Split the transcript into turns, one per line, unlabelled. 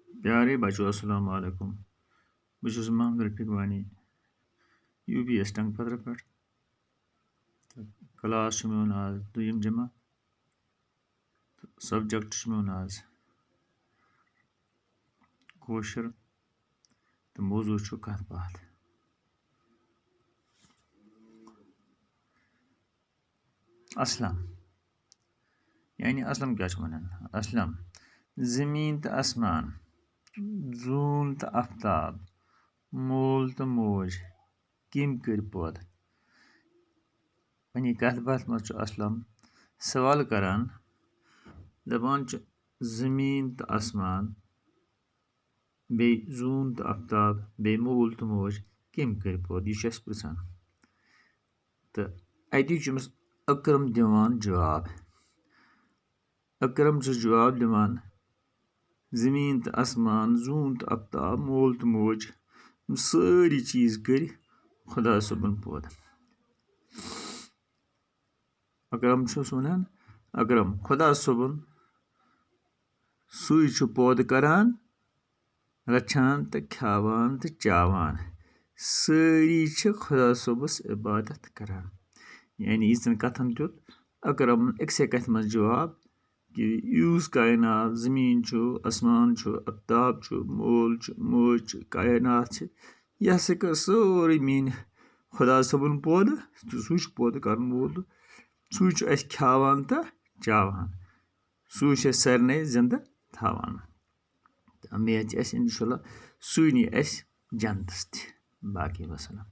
प्यारे बच्चों अस्सलाम वालेकुम। बस मोहम्मद रफीक वानी UBS टंग पत्र पे क्लास मोन आज दुयम जमा सब्जेक्ट मोन आज कोशर तो मौजू कत बात। असलम यानी असलम क्या वन असलम ज़मीन तो आसमान, जून तो आफ्ताब, मोल तो मोज किम कर पौध। पन्ने कथ बात मज असलम सवाल करान दपान ज़मीन तो आसमान बे जून तो आफ्ताब बे मोल तो मोज किम कर पौध यह पृछान तो अति अकरम दिवान जवाब। अकरम जवाब दिवान ज़मीन तो आसमान, जून तो आफ्ताब, मोल तो मोज सारी चीज़ कर खुदा सबन पौध। अकरम वन अकरम खुदा सबन सुई पौध करान रछान तो खावान तो चावान सारी खुदा सबस इबादत करान। यानी यीचन कथन तुत अकरम अकसे कथ मज जवाब कि यूस कायनात ज़मीन आसमान आफ्ताब मोल मोज कायनात यह हसा कर सारी मीन खुदा सबन पौध तो सू पौध कर वोल सू अस खावान तो चावान सू सारे जिंदा थावान। उम्मीद इंशाल्लाह सू नी अस जन्नतस बाकी वसलम।